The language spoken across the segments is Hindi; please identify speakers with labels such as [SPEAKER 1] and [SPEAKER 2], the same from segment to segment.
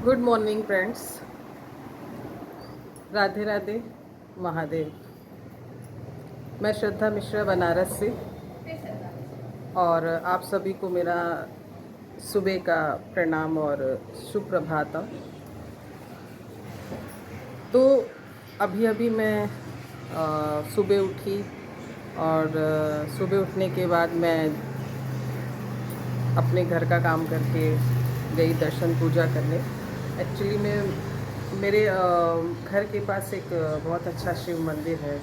[SPEAKER 1] Good morning friends. Radhe Radhe Mahadev. मैं श्रद्धा मिश्रा बनारस से, और आप सभी को मेरा सुबह का प्रणाम और सुप्रभातम। तो अभी अभी मैं सुबह उठी, और सुबह उठने के बाद मैं अपने घर का काम करके गई दर्शन पूजा करने। एक्चुअली मैं मेरे घर के पास एक बहुत अच्छा शिव मंदिर है,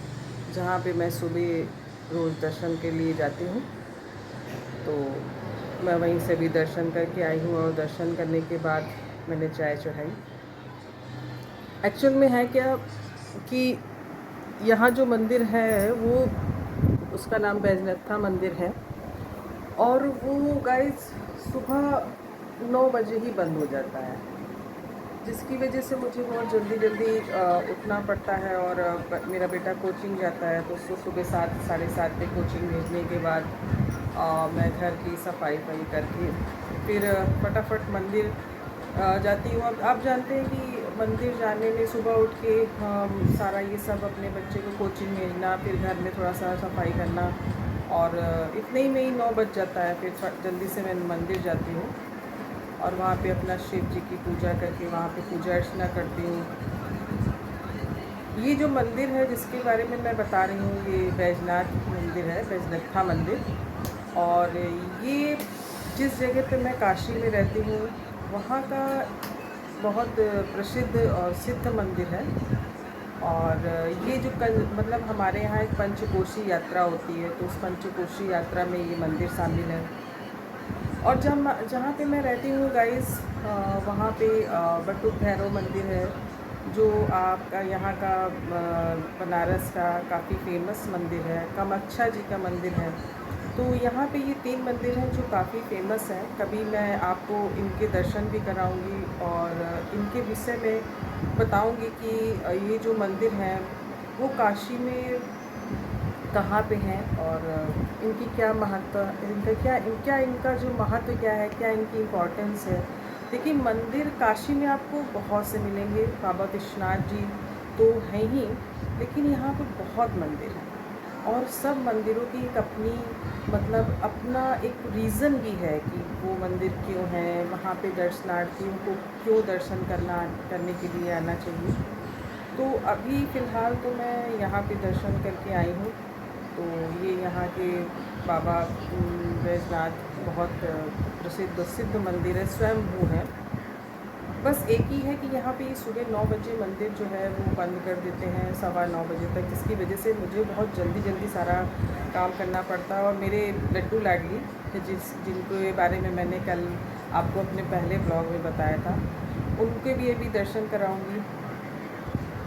[SPEAKER 1] जहाँ पे मैं सुबह रोज़ दर्शन के लिए जाती हूँ। तो मैं वहीं से भी दर्शन करके आई हूँ, और दर्शन करने के बाद मैंने चाय चढ़ाई। एक्चुअल में है क्या कि यहाँ जो मंदिर है वो, उसका नाम बैजनाथा मंदिर है, और वो गाइस सुबह 9 बजे ही बंद हो जाता है, जिसकी वजह से मुझे बहुत जल्दी जल्दी उठना पड़ता है। और मेरा बेटा कोचिंग जाता है, तो उसको सुबह 7 साढ़े 7 पे कोचिंग भेजने के बाद मैं घर की सफाई करके फिर फटाफट मंदिर जाती हूँ। अब आप जानते हैं कि मंदिर जाने में सुबह उठ के सारा ये सब अपने बच्चे को कोचिंग भेजना, फिर घर में थोड़ा सा सफाई करना, और इतने ही में ही 9 बज जाता है। फिर जल्दी से मैं मंदिर जाती हूँ, और वहाँ पे अपना शिव जी की पूजा करके वहाँ पे पूजा अर्चना करती हूँ। ये जो मंदिर है जिसके बारे में मैं बता रही हूँ, ये बैजनाथ मंदिर है, बैजनाथा मंदिर। और ये जिस जगह पे मैं काशी में रहती हूँ, वहाँ का बहुत प्रसिद्ध और सिद्ध मंदिर है। और ये जो मतलब हमारे यहाँ एक पंचकोशी यात्रा होती है, तो उस पंचकोशी यात्रा में ये मंदिर शामिल है। और जहाँ पे मैं रहती हूँ गाइस, वहाँ पे बटुक भैरव मंदिर है, जो आपका यहाँ का बनारस का काफ़ी फेमस मंदिर है। कामाख्या जी का मंदिर है। तो यहाँ पे ये 3 मंदिर हैं जो काफ़ी फेमस हैं। कभी मैं आपको इनके दर्शन भी कराऊंगी, और इनके विषय में बताऊंगी कि ये जो मंदिर हैं वो काशी में कहाँ पे हैं, और इनकी क्या महत्व, इनका क्या इनका जो महत्व क्या है, क्या इनकी इम्पोर्टेंस है। देखिए, मंदिर काशी में आपको बहुत से मिलेंगे, बाबा विश्वनाथ जी तो हैं ही, लेकिन यहाँ पर बहुत मंदिर हैं, और सब मंदिरों की एक अपनी मतलब अपना एक रीज़न भी है कि वो मंदिर क्यों है, वहाँ पे दर्शनार्थियों को क्यों दर्शन करने के लिए आना चाहिए। तो अभी फ़िलहाल तो मैं यहाँ पे दर्शन करके आई हूँ। तो ये यहाँ के बाबा बैजनाथ बहुत प्रसिद्ध सिद्ध मंदिर है, स्वयंभू है। बस एक ही है कि यहाँ पे सुबह 9 बजे मंदिर जो है वो बंद कर देते हैं, 9:15 बजे तक, जिसकी वजह से मुझे बहुत जल्दी जल्दी सारा काम करना पड़ता है। और मेरे लड्डू लाडली जिनके बारे में मैंने कल आपको अपने पहले ब्लॉग में बताया था, उनके भी अभी दर्शन कराऊंगी,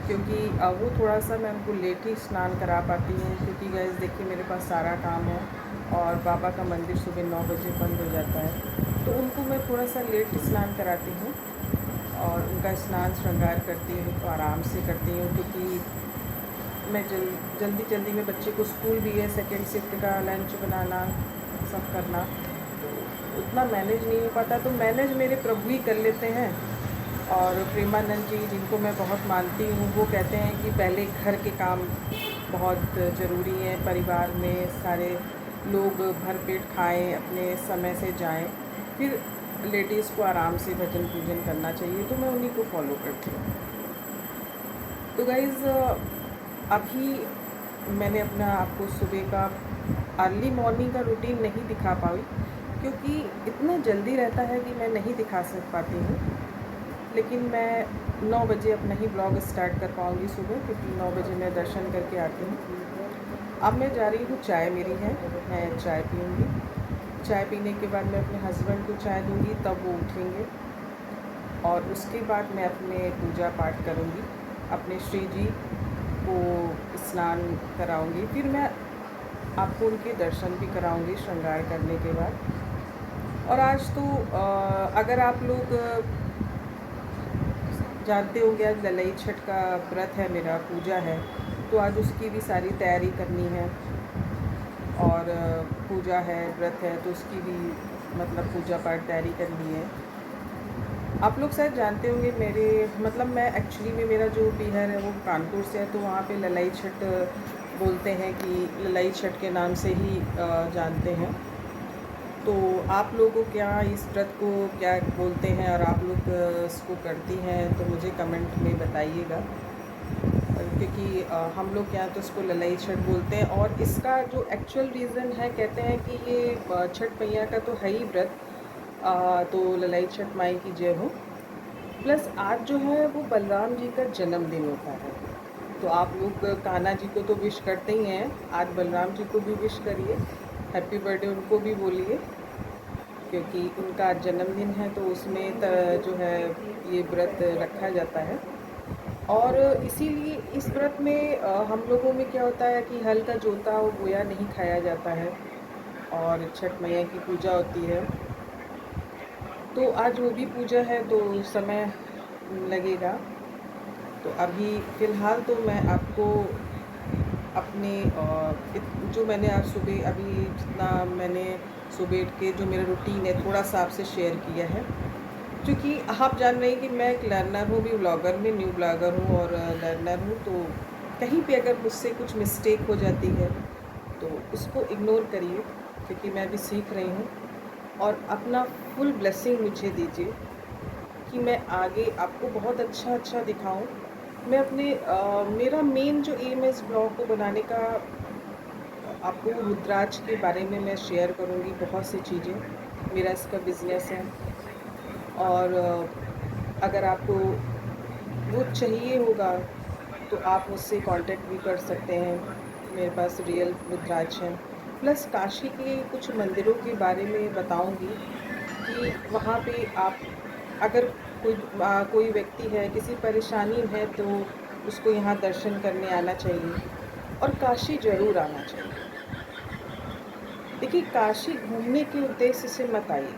[SPEAKER 1] क्योंकि वो थोड़ा सा मैं उनको लेट ही स्नान करा पाती हूँ, क्योंकि गैस देखिए मेरे पास सारा काम है, और बाबा का मंदिर सुबह 9 बजे बंद हो जाता है। तो उनको मैं थोड़ा सा लेट स्नान कराती हूँ, और उनका स्नान श्रृंगार करती हूँ तो आराम से करती हूँ, क्योंकि मैं जल्दी जल्दी में बच्चे को स्कूल भी है, सेकेंड शिफ्ट का लंच बनाना सब करना, तो उतना मैनेज नहीं हो पाता। तो मैनेज मेरे प्रभु ही कर लेते हैं। और प्रेमानंद जी, जिनको मैं बहुत मानती हूँ, वो कहते हैं कि पहले घर के काम बहुत ज़रूरी हैं, परिवार में सारे लोग भरपेट खाएं, अपने समय से जाएं, फिर लेडीज़ को आराम से भजन पूजन करना चाहिए। तो मैं उन्हीं को फॉलो करती हूँ। तो गाइज़, अभी मैंने अपना आपको सुबह का अर्ली मॉर्निंग का रूटीन नहीं दिखा पाई, क्योंकि इतना जल्दी रहता है कि मैं नहीं दिखा पाती हूँ। लेकिन मैं 9 बजे अपना ही ब्लॉग स्टार्ट कर पाऊँगी सुबह, क्योंकि 9 बजे मैं दर्शन करके आती हूँ। अब मैं जा रही हूँ, चाय मेरी है, मैं चाय पीऊँगी। चाय पीने के बाद मैं अपने हस्बैंड को चाय दूँगी, तब वो उठेंगे, और उसके बाद मैं अपने पूजा पाठ करूँगी, अपने श्री जी को स्नान कराऊँगी, फिर मैं आपको उनके दर्शन भी कराऊँगी श्रृंगार करने के बाद। और आज तो अगर आप लोग जानते होंगे, आज ललई छठ का व्रत है, मेरा पूजा है, तो आज उसकी भी सारी तैयारी करनी है। और पूजा है, व्रत है, तो उसकी भी मतलब पूजा पाठ तैयारी करनी है। आप लोग शायद जानते होंगे मेरे मतलब मैं एक्चुअली में मेरा जो बिहार है वो कानपुर से है, तो वहाँ पे ललाई छठ बोलते हैं कि ललाई छठ के नाम से ही जानते हैं। तो आप लोगों क्या इस व्रत को क्या बोलते हैं और आप लोग इसको करती हैं तो मुझे कमेंट में बताइएगा। क्योंकि हम लोग यहाँ तो इसको ललाई छठ बोलते हैं, और इसका जो एक्चुअल रीज़न है, कहते हैं कि ये छठ मैया का तो है ही व्रत। तो ललाई छठ माई की जय हो। प्लस आज जो है वो बलराम जी का जन्मदिन होता है, तो आप लोग कान्हा जी को तो विश करते ही हैं, आज बलराम जी को भी विश करिए, हैप्पी बर्थडे उनको भी बोलिए, क्योंकि उनका जन्मदिन है तो उसमें जो है ये व्रत रखा जाता है। और इसीलिए इस व्रत में हम लोगों में क्या होता है कि हल का जोता और बोया नहीं खाया जाता है, और छठ मैया की पूजा होती है। तो आज वो भी पूजा है तो समय लगेगा। तो अभी फ़िलहाल तो मैं आपको अपने जो मैंने आज सुबह अभी जितना मैंने सुबह उठ के जो मेरा रूटीन है थोड़ा सा आपसे शेयर किया है, क्योंकि आप जान रहे हैं कि मैं एक लर्नर हूँ, भी ब्लॉगर में न्यू ब्लॉगर हूँ और लर्नर हूँ। तो कहीं पे अगर मुझसे कुछ मिस्टेक हो जाती है तो उसको इग्नोर करिए, क्योंकि मैं भी सीख रही हूँ। और अपना फुल ब्लेसिंग मुझे दीजिए कि मैं आगे आपको बहुत अच्छा दिखाऊं। मैं अपने मेरा मेन जो एम है इस ब्लॉग को बनाने का, आपको रुद्राक्ष के बारे में मैं शेयर करूंगी बहुत सी चीज़ें। मेरा इसका बिज़नेस है, और अगर आपको वो चाहिए होगा तो आप मुझसे कांटेक्ट भी कर सकते हैं। मेरे पास रियल रुद्राक्ष हैं। प्लस काशी के कुछ मंदिरों के बारे में बताऊंगी कि वहाँ पे आप अगर कोई व्यक्ति है, किसी परेशानी है, तो उसको यहाँ दर्शन करने आना चाहिए, और काशी ज़रूर आना चाहिए। देखिए, काशी घूमने के उद्देश्य से मत आइए,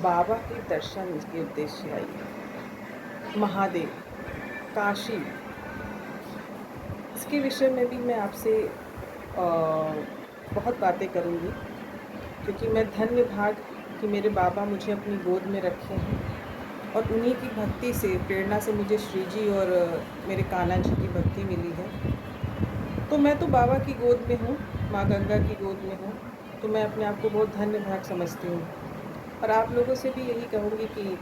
[SPEAKER 1] बाबा के दर्शन के उद्देश्य से आइए। महादेव, काशी, इसके विषय में भी मैं आपसे बहुत बातें करूँगी, क्योंकि मैं धन्य भाग कि मेरे बाबा मुझे अपनी गोद में रखे हैं, और उन्हीं की भक्ति से प्रेरणा से मुझे श्री जी और मेरे कान्हा जी की भक्ति मिली है। तो मैं तो बाबा की गोद में हूँ, माँ गंगा की गोद में हूँ, तो मैं अपने आप को बहुत धन्य भाग समझती हूँ। और आप लोगों से भी यही कहूँगी कि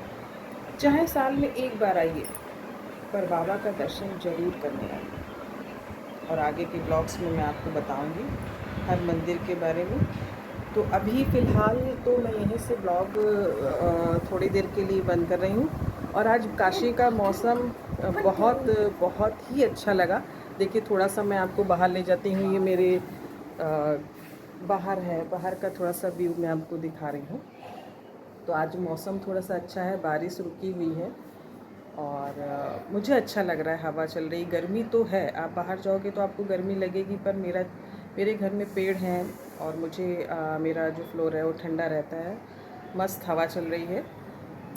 [SPEAKER 1] चाहे साल में एक बार आइए, पर बाबा का दर्शन ज़रूर करने आइए। और आगे के ब्लॉग्स में मैं आपको बताऊंगी हर मंदिर के बारे में। तो अभी फ़िलहाल तो मैं यहीं से ब्लॉग थोड़ी देर के लिए बंद कर रही हूँ। और आज काशी का मौसम बहुत बहुत ही अच्छा लगा। देखिए, थोड़ा सा मैं आपको बाहर ले जाती हूँ, ये मेरे बाहर है, बाहर का थोड़ा सा व्यू मैं आपको दिखा रही हूँ। तो आज मौसम थोड़ा सा अच्छा है, बारिश रुकी हुई है, और मुझे अच्छा लग रहा है, हवा चल रही। गर्मी तो है, आप बाहर जाओगे तो आपको गर्मी लगेगी, पर मेरे घर में पेड़ हैं, और मुझे मेरा जो फ्लोर है वो ठंडा रहता है, मस्त हवा चल रही है,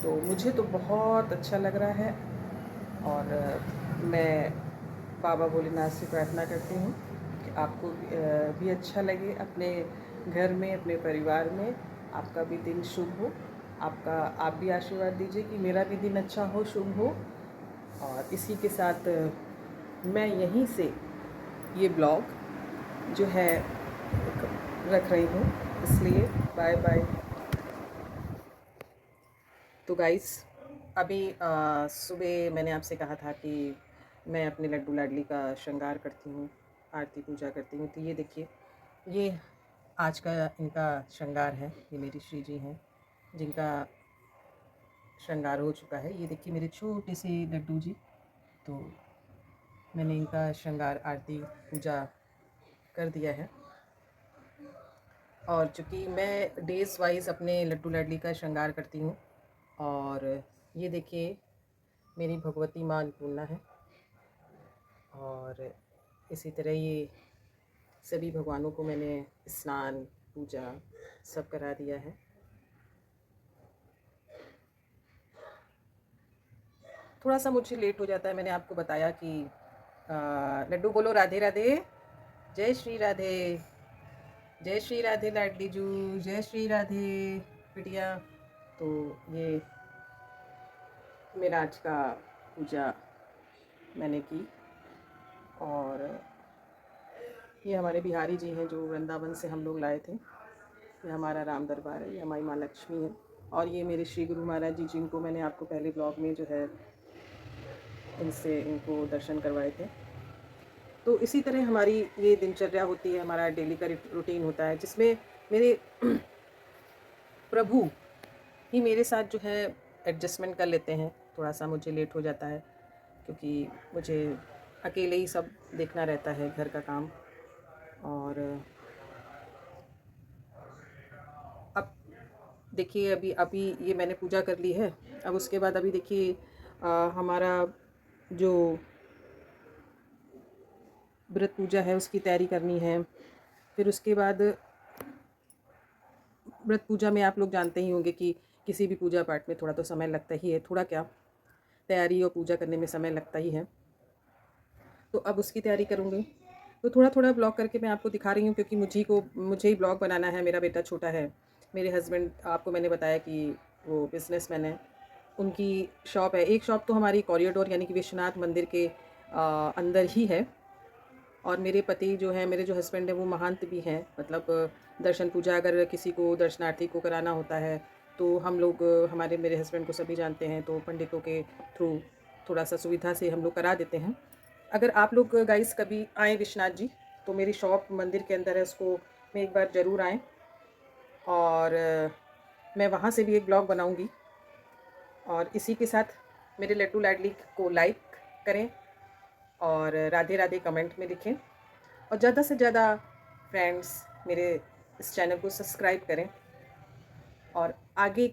[SPEAKER 1] तो मुझे तो बहुत अच्छा लग रहा है। और मैं बाबा भोलेनाथ से प्रार्थना करती हूँ कि आपको भी अच्छा लगे अपने घर में, अपने परिवार में, आपका भी दिन शुभ हो। आप भी आशीर्वाद दीजिए कि मेरा भी दिन अच्छा हो, शुभ हो। और इसी के साथ मैं यहीं से ये ब्लॉग जो है रख रही हूँ, इसलिए बाय बाय। तो गाइस, अभी सुबह मैंने आपसे कहा था कि मैं अपने लड्डू लाडली का श्रृंगार करती हूँ, आरती पूजा करती हूँ। तो ये देखिए, ये आज का इनका श्रृंगार है। ये मेरी श्री जी हैं जिनका श्रृंगार हो चुका है। ये देखिए मेरे छोटे से लड्डू जी। तो मैंने इनका श्रृंगार, आरती, पूजा कर दिया है। और चूँकि मैं डेज़ वाइज अपने लड्डू लाडली का श्रृंगार करती हूँ, और ये देखिए मेरी भगवती माँ अन्नपूर्णा है, और इसी तरह ये सभी भगवानों को मैंने स्नान, पूजा सब करा दिया है। थोड़ा सा मुझे लेट हो जाता है, मैंने आपको बताया कि लड्डू बोलो राधे राधे, जय श्री राधे, जय श्री राधे लाडली जू, जय श्री राधे बिटिया। तो ये मेरा आज का पूजा मैंने की। और ये हमारे बिहारी जी हैं जो वृंदावन से हम लोग लाए थे। ये हमारा राम दरबार है, ये हमारी माँ लक्ष्मी है। और ये मेरे श्री गुरु महाराज जी, जिनको मैंने आपको पहले ब्लॉग में जो है इनको दर्शन करवाए थे। तो इसी तरह हमारी ये दिनचर्या होती है, हमारा डेली का रूटीन होता है, जिसमें मेरे प्रभु ही मेरे साथ जो है एडजस्टमेंट कर लेते हैं। थोड़ा सा मुझे लेट हो जाता है क्योंकि मुझे अकेले ही सब देखना रहता है, घर का काम। और अब देखिए, अभी अभी ये मैंने पूजा कर ली है। अब उसके बाद अभी देखिए हमारा जो व्रत पूजा है उसकी तैयारी करनी है। फिर उसके बाद व्रत पूजा में आप लोग जानते ही होंगे कि किसी भी पूजा पाठ में थोड़ा तो समय लगता ही है, थोड़ा क्या तैयारी और पूजा करने में समय लगता ही है। तो अब उसकी तैयारी करूँगी। तो थोड़ा थोड़ा ब्लॉग करके मैं आपको दिखा रही हूँ क्योंकि मुझे ही ब्लॉग बनाना है। मेरा बेटा छोटा है, मेरे हस्बैंड आपको मैंने बताया कि वो बिजनेसमैन है, उनकी शॉप है। एक शॉप तो हमारी कॉरिडोर यानी कि विश्वनाथ मंदिर के अंदर ही है। और मेरे पति जो है, मेरे जो हस्बैंड है, वो महंत भी हैं। मतलब दर्शन पूजा अगर किसी को दर्शनार्थी को कराना होता है तो हम लोग मेरे हस्बैंड को सभी जानते हैं, तो पंडितों के थ्रू थोड़ा सा सुविधा से हम लोग करा देते हैं। अगर आप लोग गाइस कभी आएँ विश्वनाथ जी, तो मेरी शॉप मंदिर के अंदर है, उसको में एक बार ज़रूर आएँ। और मैं वहाँ से भी एक ब्लॉग बनाऊँगी। और इसी के साथ मेरे लट्टू लाडली को लाइक करें और राधे राधे कमेंट में लिखें। और ज़्यादा से ज़्यादा फ्रेंड्स मेरे इस चैनल को सब्सक्राइब करें। और आगे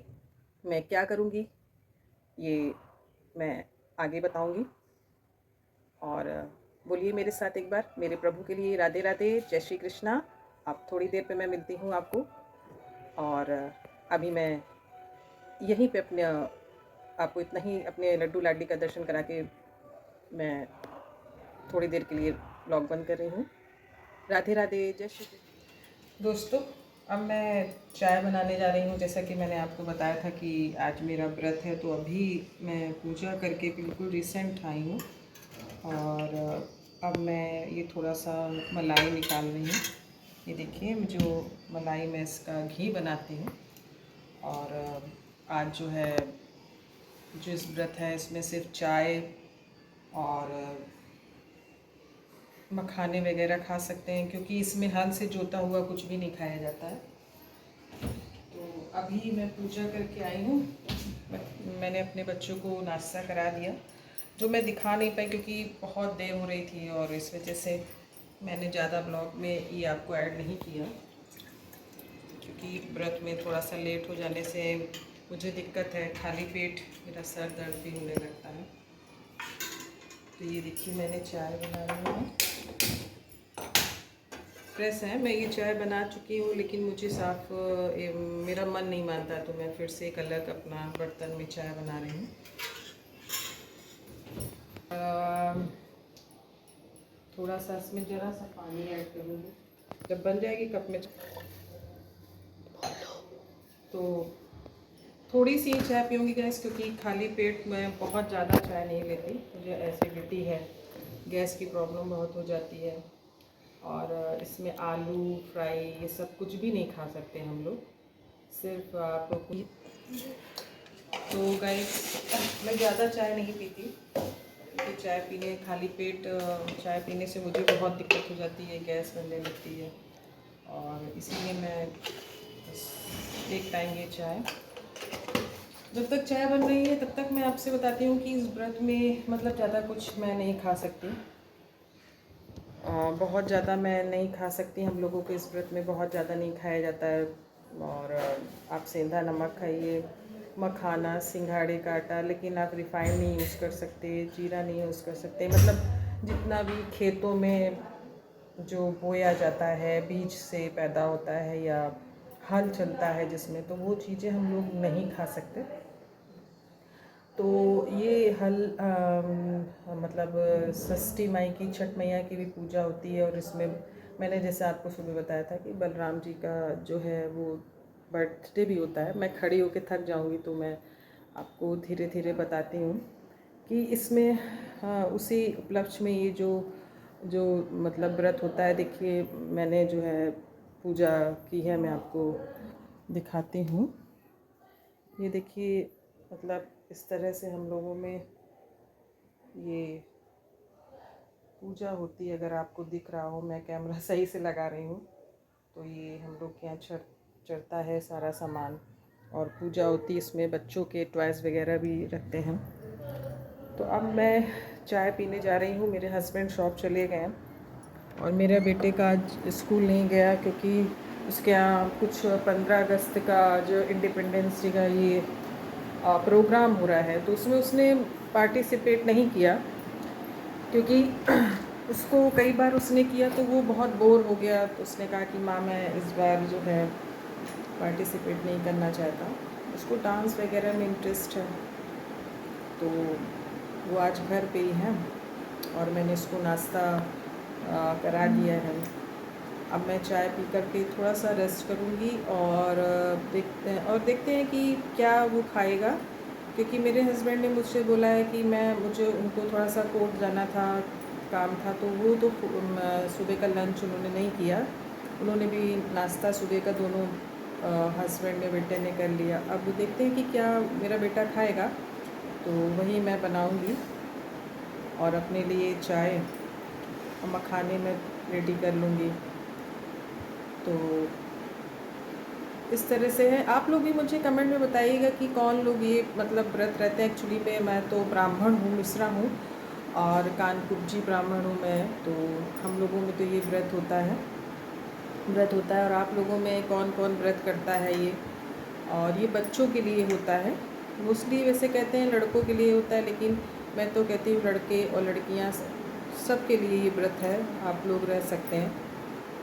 [SPEAKER 1] मैं क्या करूँगी ये मैं आगे बताऊँगी। और बोलिए मेरे साथ एक बार मेरे प्रभु के लिए राधे राधे, जय श्री कृष्णा। अब थोड़ी देर पे मैं मिलती हूँ आपको। और अभी मैं यहीं पे आपको इतना ही अपने लड्डू लाडली का दर्शन करा के मैं थोड़ी देर के लिए ब्लॉग बंद कर रही हूँ। राधे राधे, जय श्री कृष्ण। दोस्तों, अब मैं चाय बनाने जा रही हूँ। जैसा कि मैंने आपको बताया था कि आज मेरा व्रत है, तो अभी मैं पूजा करके बिल्कुल रिसेंट आई हूँ। और अब मैं ये थोड़ा सा मलाई निकाल रही हूँ। ये देखिए, जो मलाई मैं इसका घी बनाती हूँ। और आज जो है, जो इस व्रत है इसमें सिर्फ चाय और मखाने वगैरह खा सकते हैं, क्योंकि इसमें हल से जोता हुआ कुछ भी नहीं खाया जाता है। तो अभी मैं पूजा करके आई हूँ। मैंने अपने बच्चों को नाश्ता करा दिया, जो मैं दिखा नहीं पाई क्योंकि बहुत देर हो रही थी, और इस वजह से मैंने ज़्यादा ब्लॉग में ये आपको ऐड नहीं किया, क्योंकि व्रत में थोड़ा सा लेट हो जाने से मुझे दिक्कत है, खाली पेट मेरा सर दर्द भी होने लगता है। तो ये देखिए, मैंने चाय बना रही हूँ। फ्रेश है, मैं ये चाय बना चुकी हूँ, लेकिन मुझे मेरा मन नहीं मानता, तो मैं फिर से एक अलग अपना बर्तन में चाय बना रही हूँ। थोड़ा सा इसमें ज़रा सा पानी ऐड करूँगी, जब बन जाएगी कप में तो थोड़ी सी चाय पीऊँगी गैस, क्योंकि खाली पेट में बहुत ज़्यादा चाय नहीं लेती। मुझे एसिडिटी है, गैस की प्रॉब्लम बहुत हो जाती है। और इसमें आलू फ्राई ये सब कुछ भी नहीं खा सकते हम लोग, सिर्फ आप। तो गाइस, मैं ज़्यादा चाय नहीं पीती, क्योंकि खाली पेट चाय पीने से मुझे बहुत दिक्कत हो जाती है, गैस बनने लगती है। और इसीलिए मैं बस एक टाइम ये चाय, जब तक चाय बन रही है तब तक मैं आपसे बताती हूँ कि इस व्रत में मतलब ज़्यादा कुछ मैं नहीं खा सकती। बहुत ज़्यादा मैं नहीं खा सकती। हम लोगों के इस व्रत में बहुत ज़्यादा नहीं खाया जाता है। और आप सेंधा नमक खाइए, मखाना, सिंघाड़े का आटा, लेकिन आप रिफाइंड नहीं यूज़ कर सकते, जीरा नहीं यूज़ कर सकते। मतलब जितना भी खेतों में जो बोया जाता है, बीज से पैदा होता है या हल चलता है जिसमें, तो वो चीज़ें हम लोग नहीं खा सकते। तो ये मतलब षष्ठी माई की, छठ मैया की भी पूजा होती है। और इसमें मैंने जैसे आपको सुबह बताया था कि बलराम जी का जो है वो बर्थडे भी होता है। मैं खड़ी होकर थक जाऊंगी, तो मैं आपको धीरे धीरे बताती हूँ कि इसमें उसी उपलक्ष्य में ये जो जो मतलब व्रत होता है। देखिए मैंने जो है पूजा की है, मैं आपको दिखाती हूँ। ये देखिए मतलब इस तरह से हम लोगों में ये पूजा होती है। अगर आपको दिख रहा हो, मैं कैमरा सही से लगा रही हूँ, तो ये हम लोग के यहाँ चढ़ता है सारा सामान और पूजा होती है। इसमें बच्चों के टॉयज़ वगैरह भी रखते हैं। तो अब मैं चाय पीने जा रही हूँ। मेरे हस्बैंड शॉप चले गए हैं और मेरे बेटे का आज स्कूल नहीं गया क्योंकि उसके यहाँ कुछ 15 अगस्त का जो इंडिपेंडेंस डे का ये प्रोग्राम हो रहा है, तो उसमें उसने पार्टिसिपेट नहीं किया क्योंकि उसको कई बार उसने किया तो वो बहुत बोर हो गया। तो उसने कहा कि माँ मैं इस बार जो है पार्टिसिपेट नहीं करना चाहता। उसको डांस वगैरह में इंटरेस्ट है, तो वो आज घर पे ही है और मैंने इसको नाश्ता करा दिया है। अब मैं चाय पी करके थोड़ा सा रेस्ट करूँगी और देखते हैं कि क्या वो खाएगा, क्योंकि मेरे हस्बैंड ने मुझसे बोला है कि मुझे उनको थोड़ा सा कोर्ट जाना था, काम था, तो वो तो सुबह का लंच उन्होंने नहीं किया। उन्होंने भी नाश्ता सुबह का दोनों हस्बैंड ने बेटे ने कर लिया। अब देखते हैं कि क्या मेरा बेटा खाएगा, तो वही मैं बनाऊंगी और अपने लिए चाय और मखाने में रेडी कर लूँगी। तो इस तरह से है। आप लोग भी मुझे कमेंट में बताइएगा कि कौन लोग ये मतलब व्रत रहते हैं। एक्चुअली में मैं तो ब्राह्मण हूँ, मिश्रा हूँ और कानकुब्जी ब्राह्मण हूँ मैं। तो हम लोगों में तो ये व्रत होता है और आप लोगों में कौन कौन व्रत करता है ये। और ये बच्चों के लिए होता है, मोस्टली वैसे कहते हैं लड़कों के लिए होता है, लेकिन मैं तो कहती हूँ लड़के और लड़कियाँ सब के लिए ये व्रत है, आप लोग रह सकते हैं।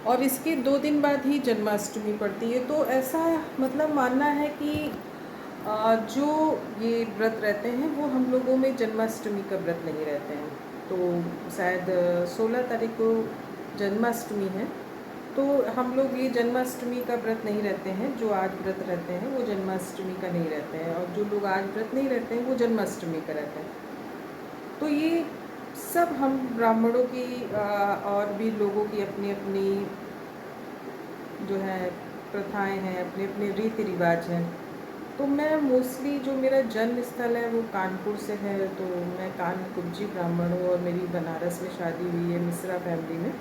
[SPEAKER 1] और इसके 2 दिन बाद ही जन्माष्टमी पड़ती है। तो ऐसा मतलब मानना है कि जो ये व्रत रहते हैं वो हम लोगों में जन्माष्टमी का व्रत नहीं रहते हैं। तो शायद 16 तारीख को जन्माष्टमी है, तो हम लोग ये जन्माष्टमी का व्रत नहीं रहते हैं। जो आज व्रत रहते हैं वो जन्माष्टमी का नहीं रहते हैं, और जो लोग आज व्रत नहीं रहते हैं वो जन्माष्टमी का रहते हैं। तो ये सब हम ब्राह्मणों की और भी लोगों की अपनी अपनी जो है प्रथाएं हैं, अपने अपने रीति रिवाज हैं। तो मैं मोस्टली जो मेरा जन्म स्थल है वो कानपुर से है, तो मैं कानकुब्जी ब्राह्मण हूँ और मेरी बनारस में शादी हुई है मिश्रा फैमिली में।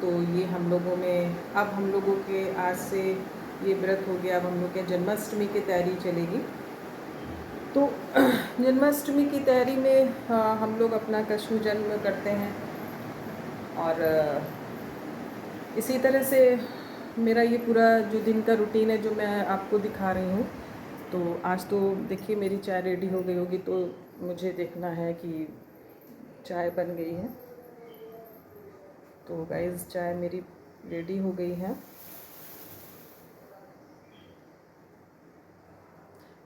[SPEAKER 1] तो ये हम लोगों में अब हम लोगों के आज से ये व्रत हो गया। अब हम लोग के जन्माष्टमी की तैयारी चलेगी। तो जन्माष्टमी की तैयारी में हम लोग अपना कृष्ण जन्म करते हैं और इसी तरह से मेरा ये पूरा जो दिन का रूटीन है जो मैं आपको दिखा रही हूँ। तो आज तो देखिए मेरी चाय रेडी हो गई होगी, तो मुझे देखना है कि चाय बन गई है। तो गाइस चाय मेरी रेडी हो गई है।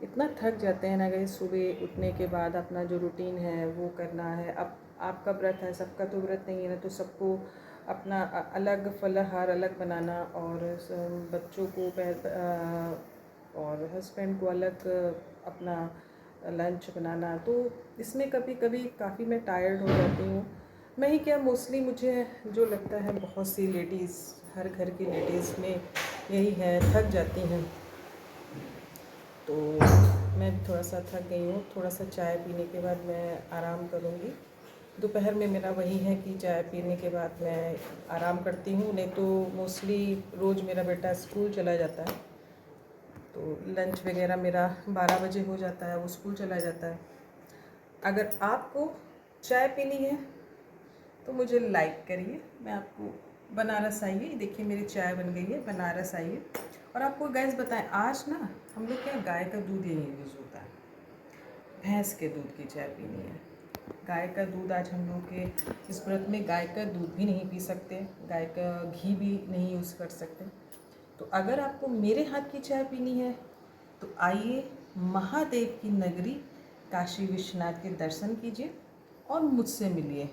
[SPEAKER 1] इतना थक जाते हैं ना गाइस, सुबह उठने के बाद अपना जो रूटीन है वो करना है। अब आपका व्रत है, सबका तो व्रत नहीं है ना, तो सबको अपना अलग फलाहार अलग बनाना और बच्चों को और हस्बैंड को अलग अपना लंच बनाना। तो इसमें कभी कभी काफ़ी मैं टायर्ड हो जाती हूँ। मैं ही क्या, मोस्टली मुझे जो लगता है बहुत सी लेडीज़, हर घर की लेडीज़ में यही है, थक जाती हैं। तो मैं भी थोड़ा सा थक गई हूँ। थोड़ा सा चाय पीने के बाद मैं आराम करूँगी। दोपहर में मेरा वही है कि चाय पीने के बाद मैं आराम करती हूँ, नहीं तो मोस्टली रोज़ मेरा बेटा स्कूल चला जाता है, तो लंच वगैरह मेरा 12 बजे हो जाता है, वो स्कूल चला जाता है। अगर आपको चाय पीनी है तो मुझे लाइक करिए, मैं आपको बनारस आइए। देखिए मेरी चाय बन गई है, बनारस आइए। और आपको गैस बताएं, आज ना हम लोग क्या गाय का दूध ही नहीं यूज़ होता है, भैंस के दूध की चाय पीनी है। गाय का दूध आज हम लोग के इस व्रत में गाय का दूध भी नहीं पी सकते, गाय का घी भी नहीं यूज़ कर सकते। तो अगर आपको मेरे हाथ की चाय पीनी है तो आइए महादेव की नगरी काशी विश्वनाथ के दर्शन कीजिए और मुझसे मिलिए।